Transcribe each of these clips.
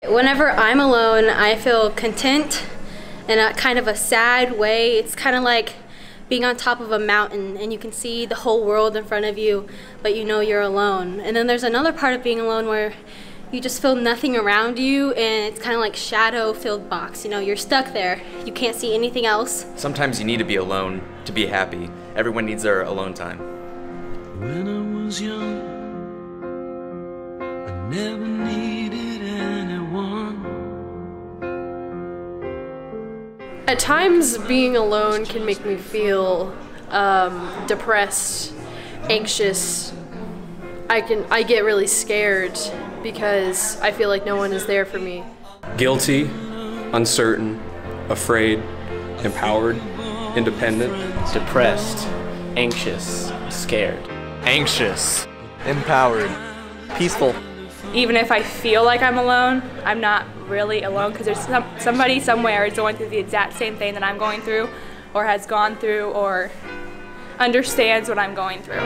Whenever I'm alone, I feel content in a kind of a sad way. It's kind of like being on top of a mountain and you can see the whole world in front of you, but you know you're alone. And then there's another part of being alone where you just feel nothing around you, and it's kind of like shadow-filled box. You know, you're stuck there. You can't see anything else. Sometimes you need to be alone to be happy. Everyone needs their alone time. When I was young, I never needed anyone. At times, being alone can make me feel depressed, anxious. I get really scared because I feel like no one is there for me. Guilty, uncertain, afraid, empowered, independent. Depressed, anxious, scared. Anxious, empowered, peaceful. Even if I feel like I'm alone, I'm not really alone because there's somebody somewhere is going through the exact same thing that I'm going through, or has gone through, or understands what I'm going through.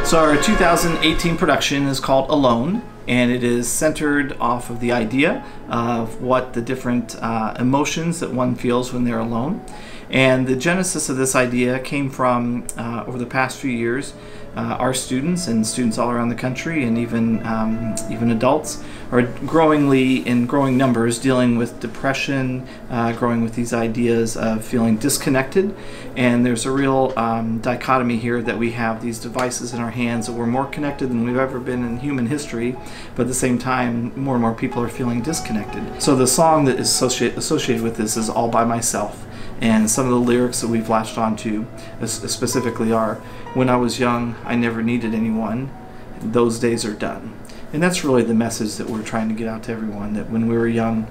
So our 2018 production is called Alone, and it is centered off of the idea of what the different emotions that one feels when they're alone. And the genesis of this idea came from, over the past few years, our students and students all around the country, and even adults, are in growing numbers dealing with depression, growing with these ideas of feeling disconnected. And there's a real dichotomy here that we have these devices in our hands that we're more connected than we've ever been in human history, but at the same time more and more people are feeling disconnected. So the song that is associated with this is All By Myself. And some of the lyrics that we've latched onto specifically are, when I was young, I never needed anyone. Those days are done. And that's really the message that we're trying to get out to everyone, that when we were young,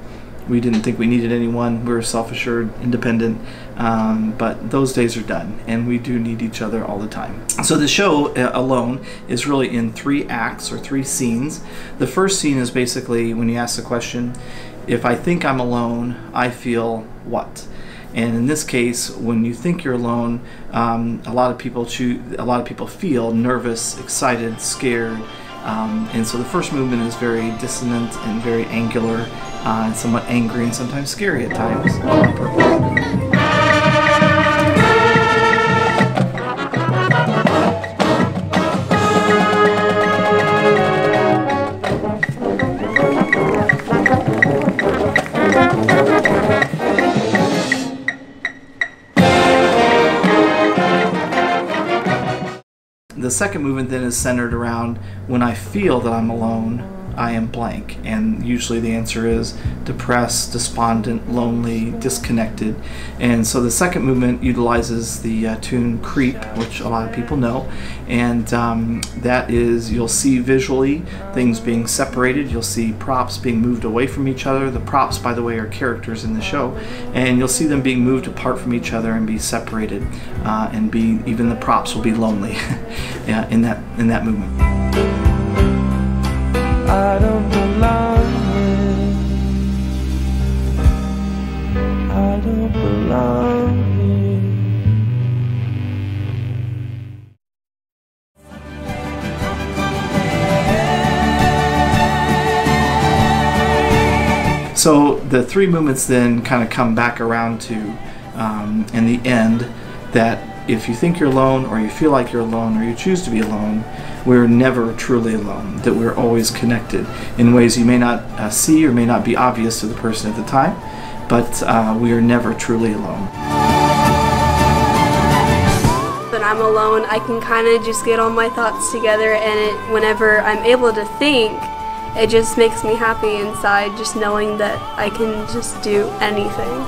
we didn't think we needed anyone. We were self-assured, independent, but those days are done, and we do need each other all the time. So the show, Alone, is really in 3 acts or 3 scenes. The first scene is basically when you ask the question, if I think I'm alone, I feel what? And in this case, when you think you're alone, a lot of people feel nervous, excited, scared, and so the first movement is very dissonant and very angular, and somewhat angry and sometimes scary at times. On purpose. The second movement then is centered around when I feel that I'm alone, I am blank, and usually the answer is depressed, despondent, lonely, disconnected. And so the second movement utilizes the tune Creep, which a lot of people know, and that is, you'll see visually things being separated, you'll see props being moved away from each other. The props, by the way, are characters in the show, and you'll see them being moved apart from each other and be separated, and even the props will be lonely in that movement. I don't belong here. I don't belong here. So the 3 movements then kind of come back around to, in the end, that if you think you're alone, or you feel like you're alone, or you choose to be alone, we're never truly alone, that we're always connected in ways you may not see or may not be obvious to the person at the time, but we are never truly alone. When I'm alone, I can kind of just get all my thoughts together, and whenever I'm able to think, it just makes me happy inside, just knowing that I can just do anything.